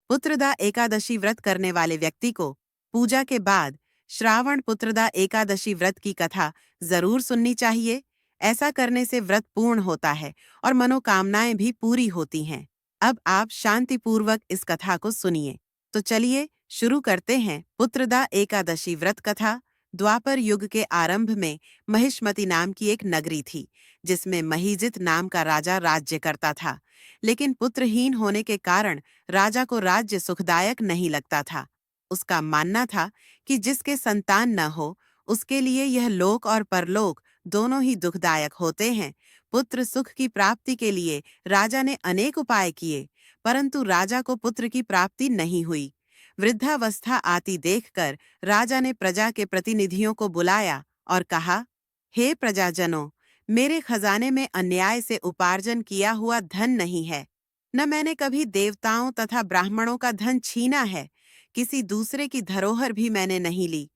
पुत्रदा एकादशी व्रत करने वाले व्यक्ति को पूजा के बाद श्रावण पुत्रदा एकादशी व्रत की कथा जरूर सुननी चाहिए। ऐसा करने से व्रत पूर्ण होता है और मनोकामनाएं भी पूरी होती हैं। अब आप शांतिपूर्वक इस कथा को सुनिए। तो चलिए शुरू करते हैं। पुत्रदा एकादशी व्रत कथा। द्वापर युग के आरंभ में महिष्मति नाम की एक नगरी थी, जिसमें महीजित नाम का राजा राज्य करता था। लेकिन पुत्रहीन होने के कारण राजा को राज्य सुखदायक नहीं लगता था। उसका मानना था कि जिसके संतान न हो, उसके लिए यह लोक और परलोक दोनों ही दुखदायक होते हैं। पुत्र सुख की प्राप्ति के लिए राजा ने अनेक उपाय किए, परंतु राजा को पुत्र की प्राप्ति नहीं हुई। वृद्धावस्था आती देखकर राजा ने प्रजा के प्रतिनिधियों को बुलाया और कहा, हे प्रजाजनों, मेरे खजाने में अन्याय से उपार्जन किया हुआ धन नहीं है। न मैंने कभी देवताओं तथा ब्राह्मणों का धन छीना है। किसी दूसरे की धरोहर भी मैंने नहीं ली।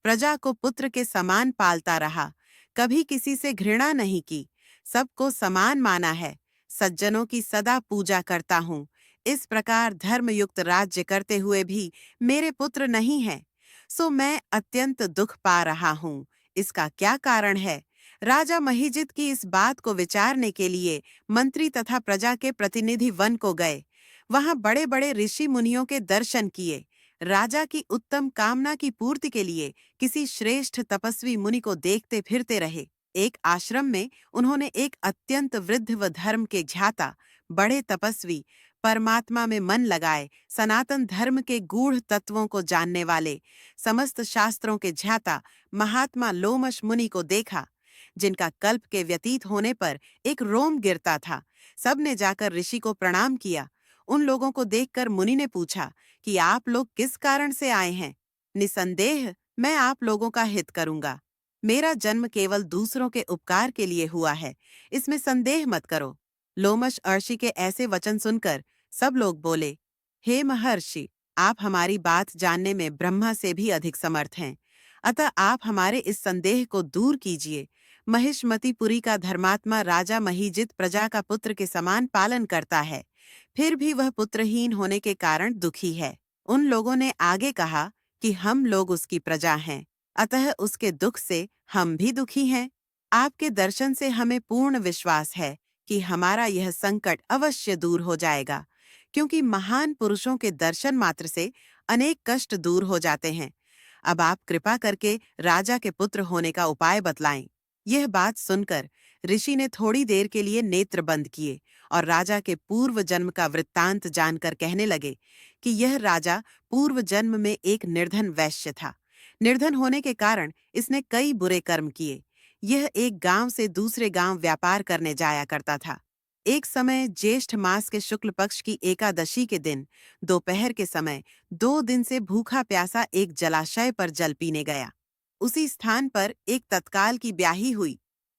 प्रजा को पुत्र के समान पालता रहा। कभी किसी से घृणा नहीं की। सबको समान माना है। सज्जनों की सदा पूजा करता हूँ। इस प्रकार धर्मयुक्त राज्य करते हुए भी मेरे पुत्र नहीं हैं। सो मैं अत्यंत दुख पा रहा हूँ। इसका क्या कारण है? राजा महीजित की इस बात को विचारने के लिए मंत्री तथा प्रजा के प्रतिनिधि वन को गए। वहां बड़े बड़े ऋषि मुनियों के दर्शन किए। राजा की उत्तम कामना की पूर्ति के लिए किसी श्रेष्ठ तपस्वी मुनि को देखते फिरते रहे। एक आश्रम में उन्होंने एक अत्यंत वृद्ध व धर्म के ध्याता, बड़े तपस्वी, परमात्मा में मन लगाए, सनातन धर्म के गूढ़ तत्वों को जानने वाले, समस्त शास्त्रों के ध्याता महात्मा लोमश मुनि को देखा, जिनका कल्प के व्यतीत होने पर एक रोम गिरता था। सबने जाकर ऋषि को प्रणाम किया। उन लोगों को देखकर मुनि ने पूछा कि आप लोग किस कारण से आए हैं? निसंदेह मैं आप लोगों का हित करूंगा। मेरा जन्म केवल दूसरों के उपकार के लिए हुआ है, इसमें संदेह मत करो। लोमश अर्षि के ऐसे वचन सुनकर सब लोग बोले, हे महर्षि, आप हमारी बात जानने में ब्रह्मा से भी अधिक समर्थ हैं, अतः आप हमारे इस संदेह को दूर कीजिए। महिष्मतिपुरी का धर्मात्मा राजा महीजित प्रजा का पुत्र के समान पालन करता है, फिर भी वह पुत्रहीन होने के कारण दुखी है। उन लोगों ने आगे कहा कि हम लोग उसकी प्रजा हैं, अतः उसके दुख से हम भी दुखी हैं। आपके दर्शन से हमें पूर्ण विश्वास है कि हमारा यह संकट अवश्य दूर हो जाएगा, क्योंकि महान पुरुषों के दर्शन मात्र से अनेक कष्ट दूर हो जाते हैं। अब आप कृपा करके राजा के पुत्र होने का उपाय बतलाएं। यह बात सुनकर ऋषि ने थोड़ी देर के लिए नेत्र बंद किए और राजा के पूर्व जन्म का वृत्तांत जानकर कहने लगे कि यह राजा पूर्व जन्म में एक निर्धन वैश्य था। निर्धन होने के कारण इसने कई बुरे कर्म किए। यह एक गांव से दूसरे गांव व्यापार करने जाया करता था। एक समय ज्येष्ठ मास के शुक्ल पक्ष की एकादशी के दिन दोपहर के समय 2 दिन से भूखा प्यासा एक जलाशय पर जल पीने गया। उसी स्थान पर एक तत्काल की ब्याही हुई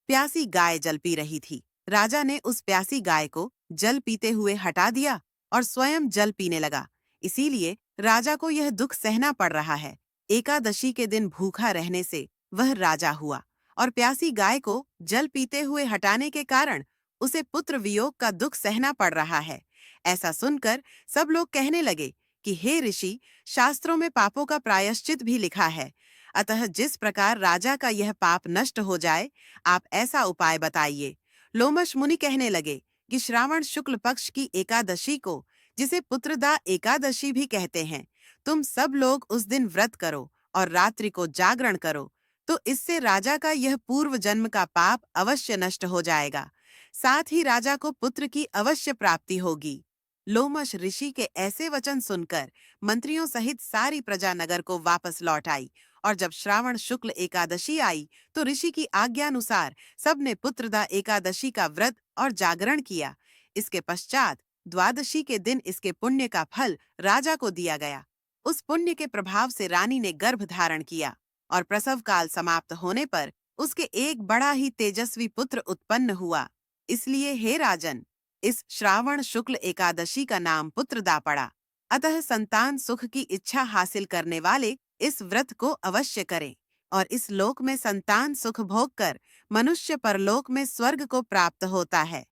प्यासी गाय जल पी रही थी। राजा ने उस प्यासी गाय को जल पीते हुए हटा दिया और स्वयं जल पीने लगा। इसीलिए राजा को यह दुख सहना पड़ रहा है। एकादशी के दिन भूखा रहने से वह राजा हुआ और प्यासी गाय को जल पीते हुए हटाने के कारण उसे पुत्र वियोग का दुख सहना पड़ रहा है। ऐसा सुनकर सब लोग कहने लगे कि हे ऋषि, शास्त्रों में पापों का प्रायश्चित भी लिखा है, अतः जिस प्रकार राजा का यह पाप नष्ट हो जाए, आप ऐसा उपाय बताइए। लोमश मुनि कहने लगे कि श्रावण शुक्ल पक्ष की एकादशी को, जिसे पुत्रदा एकादशी भी कहते हैं, तुम सब लोग उस दिन व्रत करो और रात्रि को जागरण करो, तो इससे राजा का यह पूर्व जन्म का पाप अवश्य नष्ट हो जाएगा। साथ ही राजा को पुत्र की अवश्य प्राप्ति होगी। लोमश ऋषि के ऐसे वचन सुनकर मंत्रियों सहित सारी प्रजा नगर को वापस लौट आई और जब श्रावण शुक्ल एकादशी आई तो ऋषि की आज्ञानुसार सबने पुत्रदा एकादशी का व्रत और जागरण किया। इसके पश्चात द्वादशी के दिन इसके पुण्य का फल राजा को दिया गया। उस पुण्य के प्रभाव से रानी ने गर्भ धारण किया और प्रसव काल समाप्त होने पर उसके एक बड़ा ही तेजस्वी पुत्र उत्पन्न हुआ। इसलिए हे राजन, इस श्रावण शुक्ल एकादशी का नाम पुत्रदा पड़ा। अतः संतान सुख की इच्छा हासिल करने वाले इस व्रत को अवश्य करें और इस लोक में संतान सुख भोग कर मनुष्य परलोक में स्वर्ग को प्राप्त होता है।